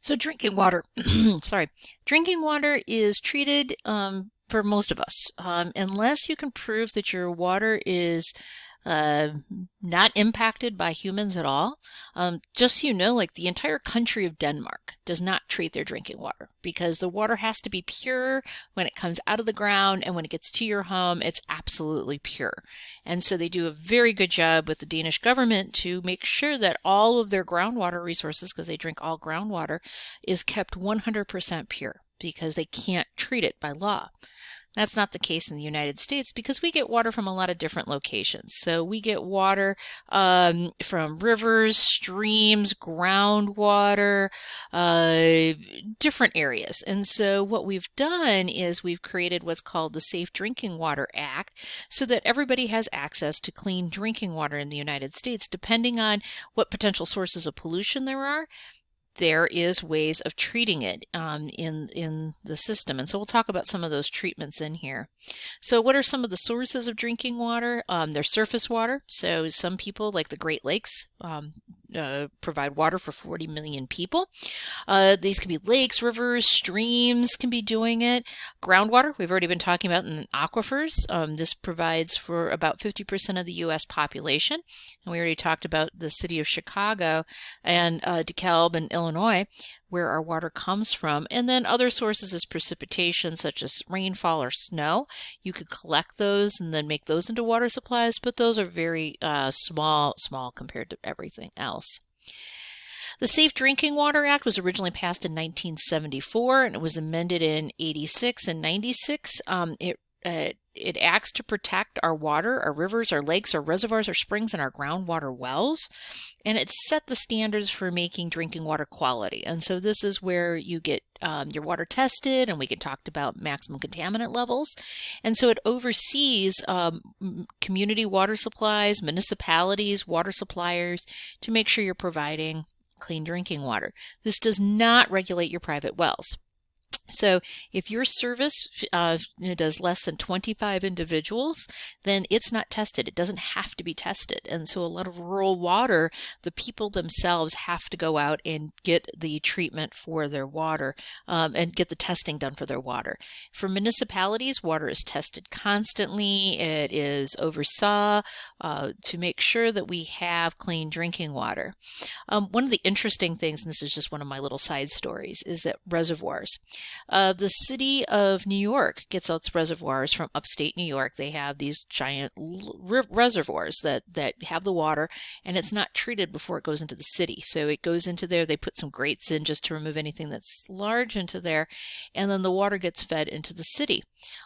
So drinking water, sorry, drinking water is treated for most of us, unless you can prove that your water is uh, not impacted by humans at all. Just so you know, like the entire country of Denmark does not treat their drinking water because the water has to be pure when it comes out of the ground, and when it gets to your home, it's absolutely pure. And so they do a very good job with the Danish government to make sure that all of their groundwater resources, because they drink all groundwater, is kept 100% pure because they can't treat it by law. That's not the case in the United States because we get water from a lot of different locations. So we get water from rivers, streams, groundwater, different areas. And so what we've done is we've created what's called the Safe Drinking Water Act so that everybody has access to clean drinking water in the United States, depending on what potential sources of pollution there are. There is ways of treating it in the system. And so we'll talk about some of those treatments in here. So what are some of the sources of drinking water? There's surface water. So some people, like the Great Lakes, provide water for 40 million people. These can be lakes, rivers, streams can be doing it. Groundwater, we've already been talking about in aquifers. This provides for about 50% of the U.S. population. And we already talked about the city of Chicago and DeKalb and Illinois, where our water comes from. And then other sources is precipitation, such as rainfall or snow. You could collect those and then make those into water supplies, but those are very small compared to everything else. The Safe Drinking Water Act was originally passed in 1974 and it was amended in 86 and 96. It acts to protect our water, our rivers, our lakes, our reservoirs, our springs, and our groundwater wells. And it set the standards for making drinking water quality. And so this is where you get your water tested, and we can talk about maximum contaminant levels. And so it oversees community water supplies, municipalities, water suppliers to make sure you're providing clean drinking water. This does not regulate your private wells. So if your service does less than 25 individuals, then it's not tested. It doesn't have to be tested. And so a lot of rural water, the people themselves have to go out and get the treatment for their water and get the testing done for their water. For municipalities, water is tested constantly. It is oversaw to make sure that we have clean drinking water. One of the interesting things, and this is just one of my little side stories, is that reservoirs. The city of New York gets its reservoirs from upstate New York. They have these giant reservoirs that have the water, and it's not treated before it goes into the city. So it goes into there, they put some grates in just to remove anything that's large into there, and then the water gets fed into the city.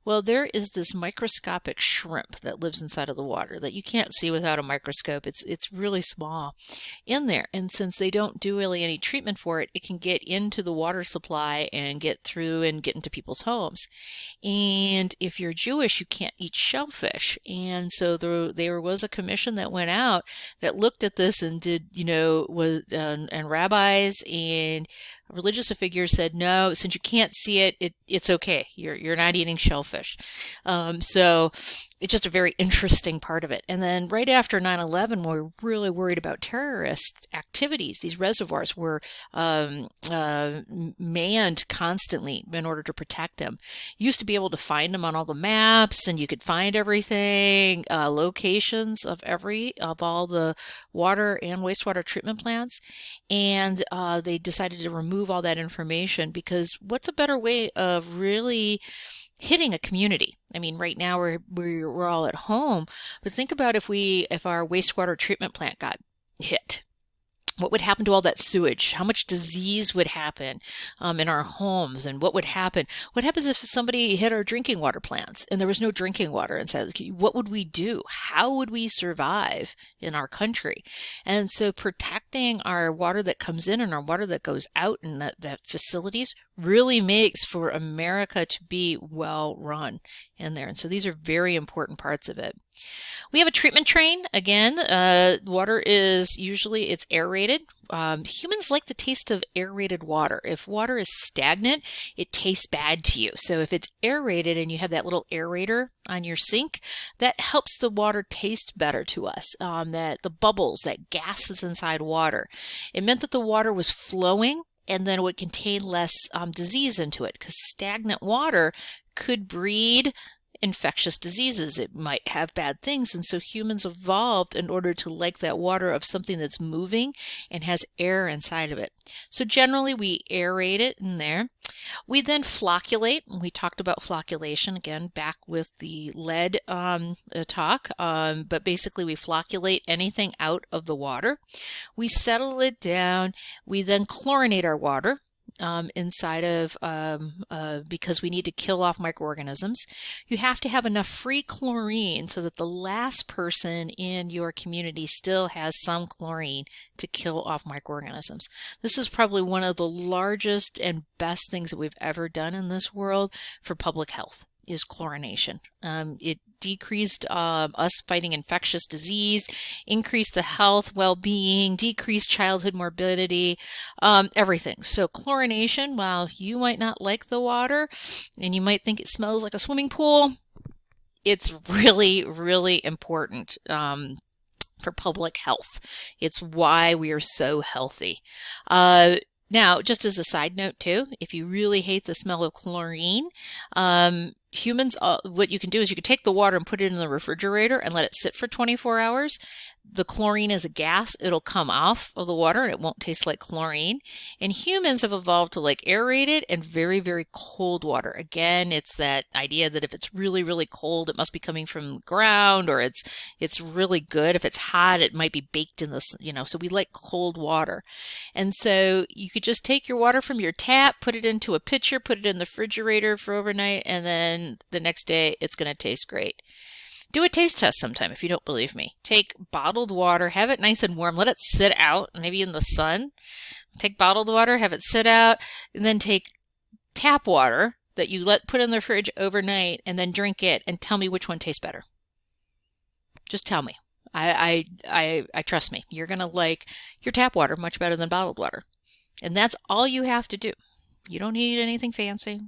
Well, there is this microscopic shrimp that lives inside of the water that you can't see without a microscope. It's really small in there. And since they don't do really any treatment for it, it can get into the water supply and get through and get into people's homes. And if you're Jewish, you can't eat shellfish. And so there was a commission that went out that looked at this and did, and rabbis and religious figures said, no, since you can't see it, it's okay. You're not eating shellfish. So it's just a very interesting part of it. And then right after 9/11, we were really worried about terrorist activities. These reservoirs were manned constantly in order to protect them. You used to be able to find them on all the maps, and you could find everything, locations of all the water and wastewater treatment plants. And they decided to remove all that information because what's a better way of really hitting a community? I mean, right now we're all at home, but think about if our wastewater treatment plant got hit. What would happen to all that sewage? How much disease would happen in our homes? And what would happen? What happens if somebody hit our drinking water plants and there was no drinking water and said, what would we do? How would we survive in our country? And so protecting our water that comes in and our water that goes out and that facilities really makes for America to be well run in there. And so these are very important parts of it. We have a treatment train. Again, water is usually it's aerated. Humans like the taste of aerated water. If water is stagnant, it tastes bad to you. So if it's aerated and you have that little aerator on your sink, that helps the water taste better to us. That the bubbles, that gas is inside water. It meant that the water was flowing and then it would contain less disease into it, because stagnant water could breed infectious diseases. It might have bad things. And so humans evolved in order to like that water of something that's moving and has air inside of it. So generally we aerate it in there. We then flocculate. We talked about flocculation again back with the lead talk, but basically we flocculate anything out of the water. We settle it down. We then chlorinate our water. Inside of because we need to kill off microorganisms. You have to have enough free chlorine so that the last person in your community still has some chlorine to kill off microorganisms. This is probably one of the largest and best things that we've ever done in this world for public health, is chlorination. It decreased us fighting infectious disease, increased the health, well-being, decreased childhood morbidity, everything. So chlorination, while you might not like the water and you might think it smells like a swimming pool, it's really, really important for public health. It's why we are so healthy. Now, just as a side note too, if you really hate the smell of chlorine, humans, what you can do is you can take the water and put it in the refrigerator and let it sit for 24 hours. The chlorine is a gas. It'll come off of the water and it won't taste like chlorine. And humans have evolved to like aerated and very, very cold water. Again, it's that idea that if it's really, really cold, it must be coming from the ground, or it's really good. If it's hot, it might be baked in this, so we like cold water. And so you could just take your water from your tap, put it into a pitcher, put it in the refrigerator for overnight, and then the next day it's going to taste great. Do a taste test sometime if you don't believe me. Take bottled water, have it nice and warm, let it sit out, maybe in the sun. Take bottled water, have it sit out, and then take tap water that you put in the fridge overnight and then drink it, and tell me which one tastes better. Just tell me. I trust me. You're going to like your tap water much better than bottled water. And that's all you have to do. You don't need anything fancy.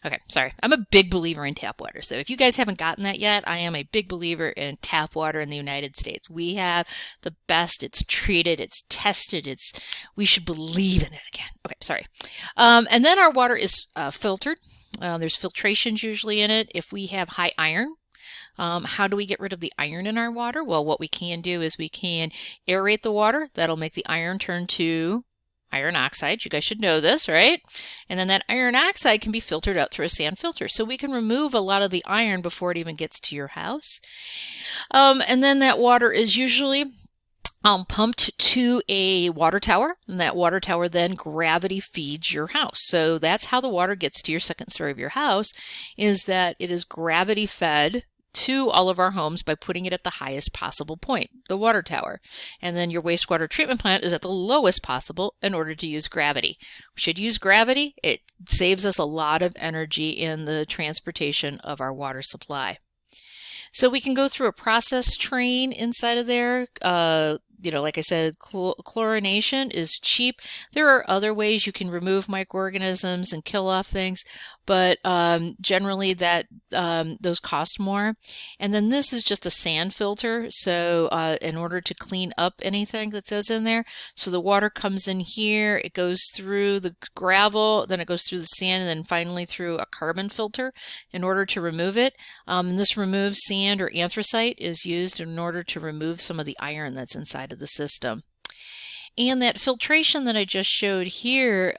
Okay, sorry. I'm a big believer in tap water. So if you guys haven't gotten that yet, I am a big believer in tap water in the United States. We have the best. It's treated, it's tested, we should believe in it again. Okay, sorry. And then our water is filtered. There's filtrations usually in it. If we have high iron, how do we get rid of the iron in our water? Well, what we can do is we can aerate the water. That'll make the iron turn to iron oxide. You guys should know this, right? And then that iron oxide can be filtered out through a sand filter. So we can remove a lot of the iron before it even gets to your house. And then that water is usually pumped to a water tower, and that water tower then gravity feeds your house. So that's how the water gets to your second story of your house, is that it is gravity fed to all of our homes by putting it at the highest possible point, the water tower. And then your wastewater treatment plant is at the lowest possible in order to use gravity. We should use gravity. It saves us a lot of energy in the transportation of our water supply. So we can go through a process train inside of there. Like I said, chlorination is cheap. There are other ways you can remove microorganisms and kill off things, but generally those cost more. And then this is just a sand filter. So in order to clean up anything that says in there, so the water comes in here, it goes through the gravel, then it goes through the sand, and then finally through a carbon filter in order to remove it. And this removes sand, or anthracite is used in order to remove some of the iron that's inside of the system. And that filtration that I just showed here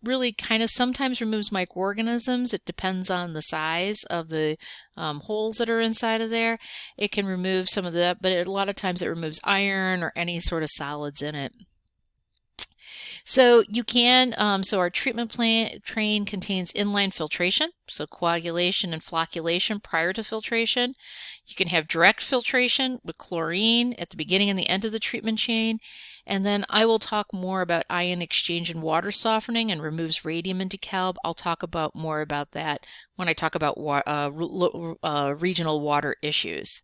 really kind of sometimes removes microorganisms. It depends on the size of the holes that are inside of there. It can remove some of that, but a lot of times it removes iron or any sort of solids in it. So you can, so our treatment train contains inline filtration, so coagulation and flocculation prior to filtration. You can have direct filtration with chlorine at the beginning and the end of the treatment chain. And then I will talk more about ion exchange and water softening and removes radium and DeKalb. I'll talk about more about that when I talk about regional water issues.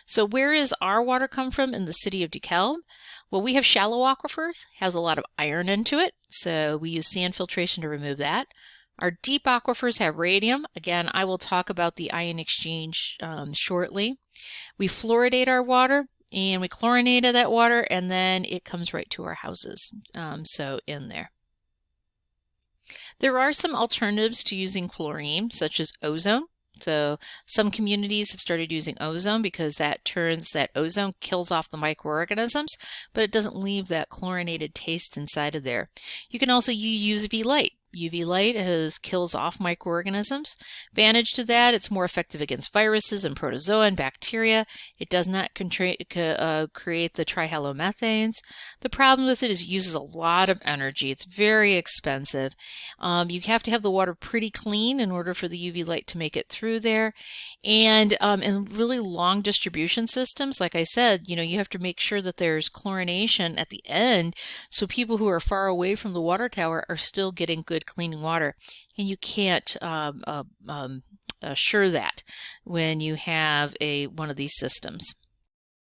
So where does our water come from in the city of DeKalb? Well, we have shallow aquifers, has a lot of iron into it, so we use sand filtration to remove that. Our deep aquifers have radium. Again, I will talk about the ion exchange shortly. We fluoridate our water, and we chlorinate that water, and then it comes right to our houses, so in there. There are some alternatives to using chlorine, such as ozone. So some communities have started using ozone because that ozone kills off the microorganisms, but it doesn't leave that chlorinated taste inside of there. You can also use UV light. UV light kills off microorganisms. Advantage to that, it's more effective against viruses and protozoa and bacteria. It does not create the trihalomethanes. The problem with it is it uses a lot of energy. It's very expensive. You have to have the water pretty clean in order for the UV light to make it through there. And in really long distribution systems, like I said, you have to make sure that there's chlorination at the end so people who are far away from the water tower are still getting good clean water. And you can't assure that when you have one of these systems.